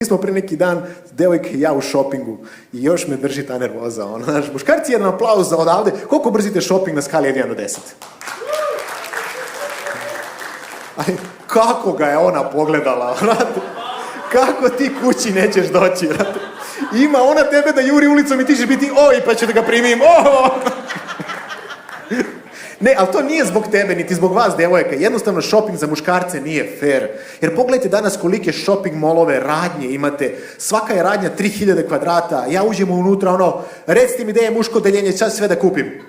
Mi smo pre neki dan, devojka i ja u šopingu i još me drži ta nervoza. Znaš, muškarci, jedan aplauz za odavde. Koliko brzite šoping na skali 1 do 10? Ali kako ga je ona pogledala, vrate? Kako ti kući nećeš doći, vrate? Ima ona tebe da juri ulicom i ti ćeš biti oj, pa ću da ga primim, Ne, ali to nije zbog tebe, niti zbog vas, devojaka. Jednostavno, šoping za muškarce nije fair. Jer pogledajte danas kolike šoping molove, radnje imate. Svaka je radnja 3000 kvadrata. Ja uđem unutra, recite mi da je muško deljenje, čas sve da kupim.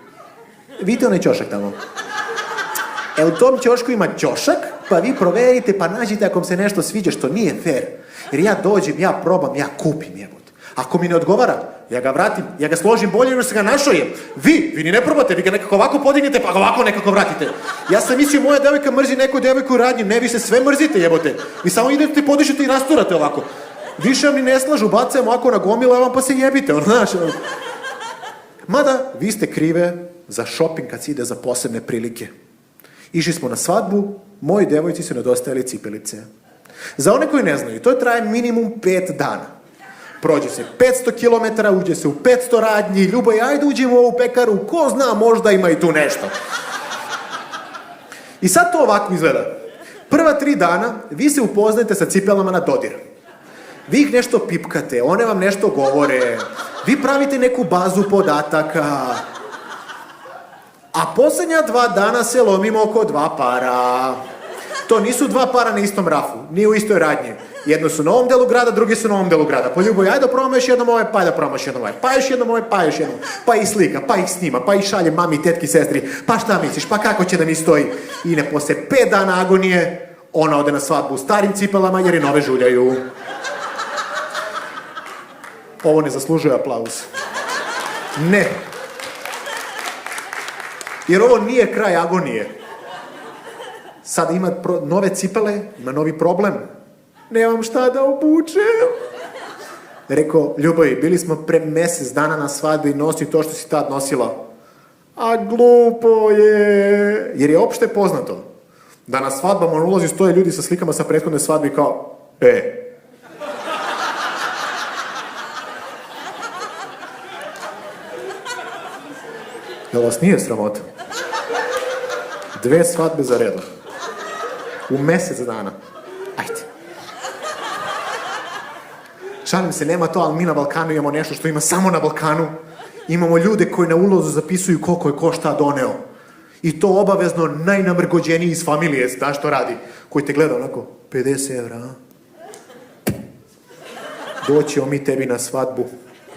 Vidite onaj ćošak tamo? U tom ćošku ima ćošak, pa vi proverite, pa nađite ako vam se nešto sviđa, što nije fair. Jer ja dođem, ja probam, ja kupim jebot. Ako mi ne odgovara, ja ga vratim, ja ga složim bolje nego se ga našojem. Vi ni ne probate, vi ga nekako ovako podignete, pa ovako nekako vratite. Ja sam mislio, moja devojka mrzi neku devojku u radnji, ne, vi se sve mrzite jebote. Vi samo idete, podižete i rasturate ovako. Više vam ni ne slažu, bacajmo ovako na gomile, vam pa se jebite, znaš. Mada, vi ste krive za šoping kad se ide za posebne prilike. Išli smo na svadbu, moji devojci su nedostajali cipelice. Za one koji ne znaju, to traje minimum 5 dana. Prođe se 500 km, uđe se u 500 radnji, Ljubo, ajde uđemo u ovu pekaru, ko zna, možda ima i tu nešto. I sad to ovako izgleda. Prva 3 dana vi se upoznajete sa cipelama na dodir. Vi ih nešto pipkate, one vam nešto govore, vi pravite neku bazu podataka. A posljednja 2 dana se lomimo oko 2 para. To nisu 2 para na istom rafu, ni u istoj radnji. Jedno su na ovom delu grada, drugi su na ovom delu grada. Pa Ljubo, ajde da probamo još jednom ovaj, pa da probamo još jednom ovaj, pa još jednom ovaj, pa još jednom. Pa ih slika, pa ih snima, pa ih šalje mami, tetki, sestri. Pa šta misliš, pa kako će da mi stoji? I ne posle 5 dana agonije, ona ode na svadbu u starim cipelama jer je nove žuljaju. Ovo ne zaslužuje aplauz. Ne. Jer ovo nije kraj agonije. Sad ima nove cipele, ima novi problem. Nemam šta da obučem. Rekao, Ljubavi, bili smo pre mjesec dana na svadbi i nosi to što si tad nosila. A glupo je. Jer je opšte poznato da na svadbama on ulazi, stoje ljudi sa slikama sa prethodne svadbe i kao, Jel vas nije sramota? 2 svadbe za redom. U mjesec dana. Ajde. Šalim se, nema to, ali mi na Balkanu imamo nešto što ima samo na Balkanu. Imamo ljude koji na ulazu zapisuju koliko je ko šta doneo. I to obavezno najnamrgođeniji iz familije, znaš što radi? Koji te gleda onako, 50 evra, a? Doćemo mi tebi na svadbu,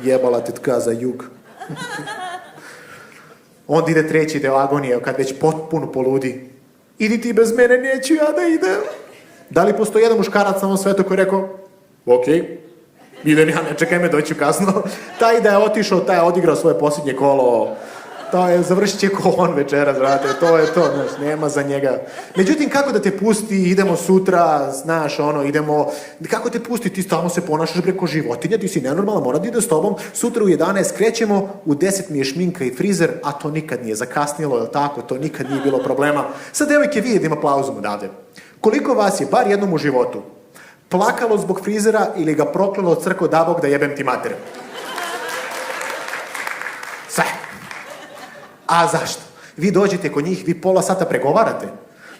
jebala tetka za jug. Onda ide 3. deo agonije, kad već potpuno poludi. Idi ti bez mene, neću ja da idem. Da li postoji jedan muškarac na ovom svetu koji je rekao, okej, idem ja, ne čekaj me, doću kasno. Taj da je otišao, taj je odigrao svoje posljednje kolo. Završit će ko on večeras, znate, to je to, znaš, nema za njega. Međutim, kako da te pusti, idemo sutra, znaš, idemo, kako te pusti, ti stalno se ponašaš preko životinja, ti si nenormalan, mora da ide s tobom, sutra u 11 krećemo, u 10 mi je šminka i frizer, a to nikad nije zakasnilo, jel tako, to nikad nije bilo problema. Sad, devojke, vidim aplauzom odavde. Koliko vas je, bar jednom u životu, plakalo zbog frizera ili ga proklelo od crko da Bog da jebem ti mater? Sve. A zašto? Vi dođete kod njih, vi pola sata pregovarate.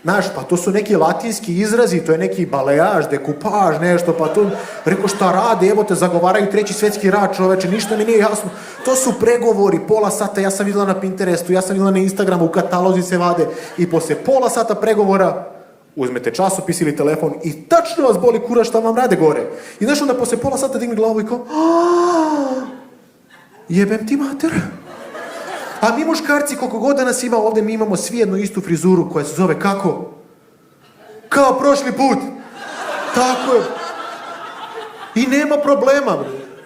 Znaš, pa to su neki latinski izrazi, to je neki baleaž, dekupaž, nešto, pa to, reko šta rade, evo te zagovaraju 3. svjetski rat, čoveče, ništa mi nije jasno. To su pregovori, pola sata, ja sam vidjela na Pinterestu, ja sam vidjela na Instagramu, u katalozi se vade i poslije pola sata pregovora uzmete časopis ili telefon i tačno vas boli kura šta vam rade gore. I znaš, onda poslije pola sata digne glavu i kao, jebem ti mater. A mi muškarci, koliko god da nas ima ovdje, mi imamo svi jednu istu frizuru koja se zove kako? Kao prošli put. Tako je. I nema problema.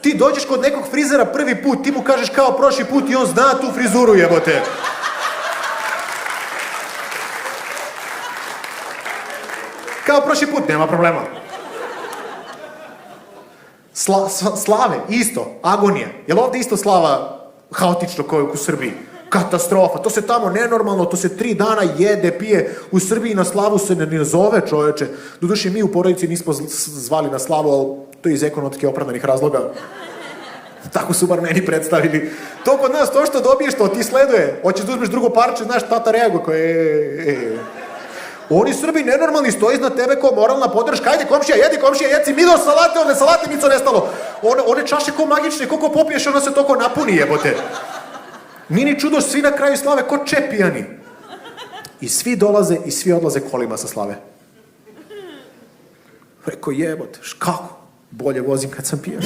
Ti dođeš kod nekog frizera prvi put, ti mu kažeš kao prošli put i on zna tu frizuru, jebote. Kao prošli put, nema problema. Slave, isto, agonija. Je li ovdje isto slava haotično kao u Srbiji? Katastrofa, to se tamo nenormalno, to se 3 dana jede, pije, u Srbiji na slavu se ne zove, čoveče. Doduše, mi u porodici nismo zvali na slavu, ali to je iz ekonomski opravdanih razloga. Tako su bar meni predstavili. To kod nas, to što dobiješ, to ti sleduje. Hoćeš da uzmeš drugo parče, znaš, tata reaguje, koje Oni Srbi nenormalni, stoji iznad tebe ko moralna podrška. Ajde, komšija, jeci, Mido, salate ovde, salate, Mico, nestalo. One čaše ko magične, koliko popiješ, ona se toko napuni, jebote. Nije ni čudo, svi na kraju slave ko čepijani. I svi dolaze i svi odlaze kolima sa slave. Rekao, jebote, kako? Bolje vozim kad sam pijan.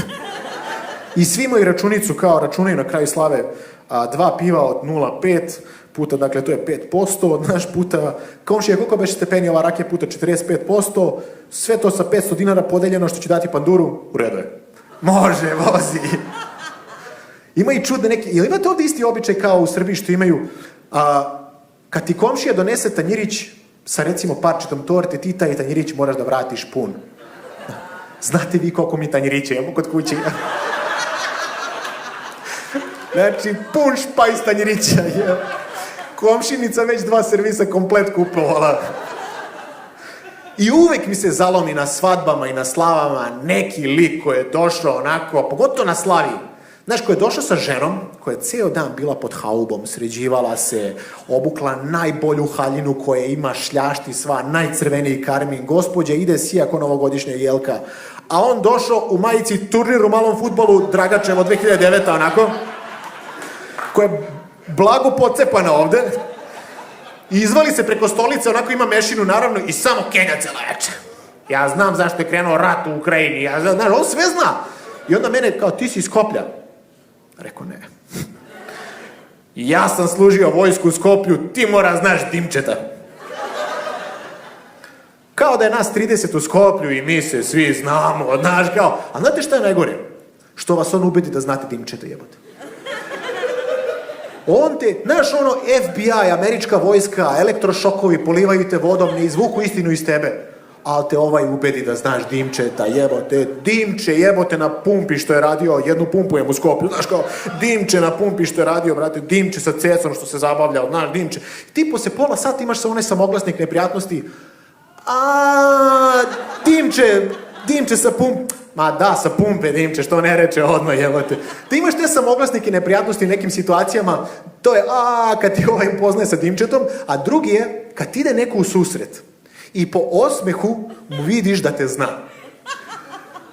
I svi imaju računicu, kao računaju na kraju slave 2 piva od 0,5 puta, dakle to je 5%, znaš, puta, komšija, koliko beše stepeni ova rakija puta 45%, sve to sa 500 dinara podeljeno što će dati panduru, u redu je. Može, vozi. Ima i čudne neke, ili imate ovdje isti običaj kao u Srbiji što imaju, kad ti komšija donese tanjirić sa recimo parčetom torte, ti taj tanjirić moraš da vratiš pun. Znate vi koliko mi tanjirića imamo kod kuće? Znači, pun špajs tanjirića je. Komšinica već 2 servisa komplet kupovala. I uvek mi se zalomi na svadbama i na slavama neki lik koji je došao onako, pogotovo na slavi. Znaš, koji je došao sa ženom, koja je ceo dan bila pod haubom, sređivala se, obukla najbolju haljinu koja ima, šljašti sva, najcrveniji karmin, gospođa ide sija ko novogodišnja jelka. A on došao u majici turnir u malom fudbalu Dragačevo 2009. onako, koja je blago pocepana ovde, i izvali se preko stolice, onako ima mešinu naravno, i samo kenja cela večer. Ja znam zašto je krenuo rat u Ukrajini, ja znam, znaš, on sve zna. I onda mene kao, ti si iz Skoplja. Rekao, ne. Ja sam služio vojsku u Skoplju, ti mora znaš Dimčeta. Kao da je nas 30 u Skoplju i mi se svi znamo, znaš, kao. A znate šta je najgore? Što vas on ubedi da znate Dimčeta, jebote. On te, znaš ono, FBI, američka vojska, elektrošokovi, polivaju te vodom, ne izvuku istinu iz tebe. Ali te ovaj ubedi da znaš Dimčeta, jebote, Dimče, jebote, na pumpi što je radio, jednu pumpu je mu Skoplju, znaš kao, Dimče na pumpi što je radio, brate, Dimče sa cecom što se zabavljao, znaš, Dimče. Ti posle pola sata imaš sa onaj samoglasnik neprijatnosti, Dimče sa pumpe, ma da, sa pumpe, Dimče, što ne reče odmah, jebote. Ti imaš te samoglasnike neprijatnosti u nekim situacijama, to je, kad ti ovaj poznaje sa Dimčetom, a drugi je, kad ti ide neko u susret, i po osmehu mu vidiš da te zna.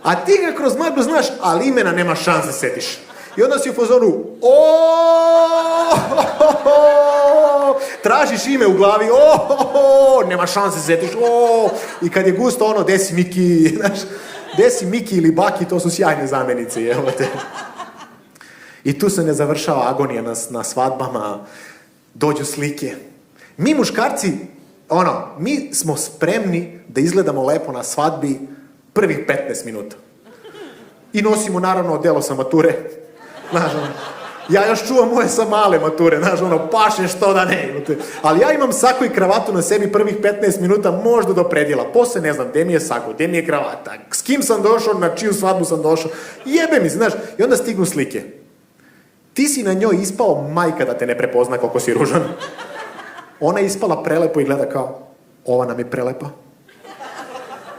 A ti ga kroz maglu znaš, ali imena nema šanse setiš. I onda si u fazonu, tražiš ime u glavi, nema šanse setiš, i kad je gusto ono, desi Miki, znaš, desi Miki ili Baki, to su sjajne zamenice, evo te. I tu se ne završava agonija na svadbama, dođu slike. Mi muškarci, mi smo spremni da izgledamo lepo na svadbi prvih 15 minuta. I nosimo naravno odelo sa mature. Znaš, ja još čuvam moje sa male mature, znaš, paše što da ne. Ali ja imam sako i kravatu na sebi prvih 15 minuta, možda do predjela. Posle ne znam, gde mi je sako, gde mi je kravata, s kim sam došao, na čiju svadbu sam došao. Jebe mi se, znaš, i onda stignu slike. Ti si na njoj ispao majka da te ne prepozna koliko si ružan. Ona je ispala prelepo i gleda kao, ova nam je prelepa.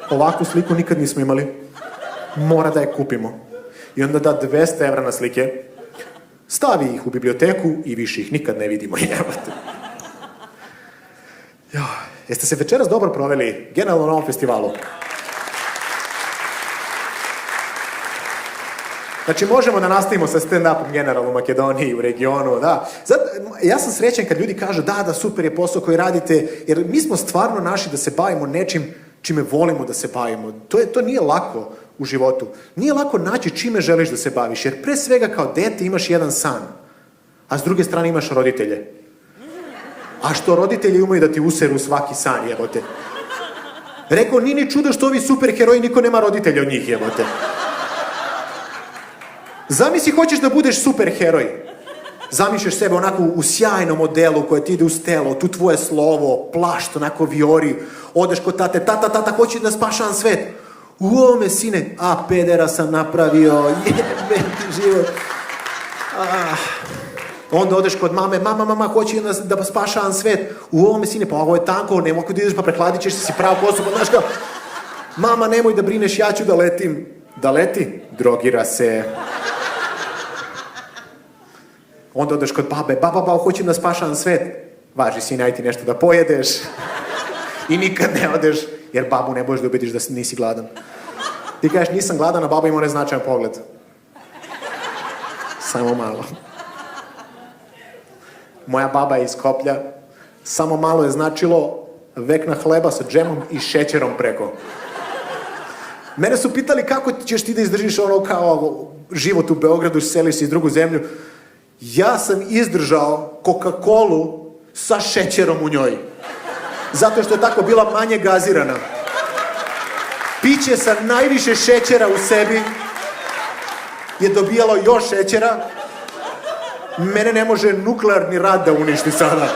Ovakvu sliku nikad nismo imali. Mora da je kupimo. I onda da 200 evra na slike, stavi ih u biblioteku i više ih nikad ne vidimo. Jeste se večeras dobro proveli, generalno na ovom festivalu? Znači, možemo da nastavimo sa stand-upom generalno u Makedoniji, u regionu, da. Ja sam srećan kad ljudi kažu da, super je posao koji radite, jer mi smo stvarno naši da se bavimo nečim čime volimo da se bavimo. To nije lako u životu. Nije lako naći čime želiš da se baviš, jer pre svega kao dete imaš jedan san, a s druge strane imaš roditelje. A što roditelji umeju da ti useru svaki san, jebote. Rekao, nije ni čudo što ovi superheroji, niko nema roditelja od njih, jebote. Zamisli, hoćeš da budeš superheroj. Zamišljaš sebe onako u sjajnom odelu koje ti ide uz telo, tu tvoje slovo, plašt, onako viori, odeš kod tate, tata, hoću da spašavam svet. U ovome, sine, pedera sam napravio, jebe ti život. Onda odeš kod mame, mama, hoću da spašavam svet. U ovome, sine, pa ovo je tanko, nema ako da ideš pa prehladit ćeš si prav posao, pa znaš kao, mama, nemoj da brineš, ja ću da letim. Da leti? Drogira se. Onda odeš kod babe, baba, hoću da spašavam svet. Važi, sine, aj ti nešto da pojedeš. I nikad ne odeš, jer babu ne možeš da ubediš da nisi gladan. Ti kažeš, nisam gladan, a baba ima neznačajan pogled. Samo malo. Moja baba je iz Skoplja. Samo malo je značilo vekna hleba sa džemom i šećerom preko. Mene su pitali kako ćeš ti da izdržiš ono kao život u Beogradu, seliš se iz drugu zemlju. Ja sam izdržao Coca-Colu sa šećerom u njoj. Zato što je tako bila manje gazirana. Piće sa najviše šećera u sebi je dobijalo još šećera. Mene ne može nuklearni rad da uništi sada.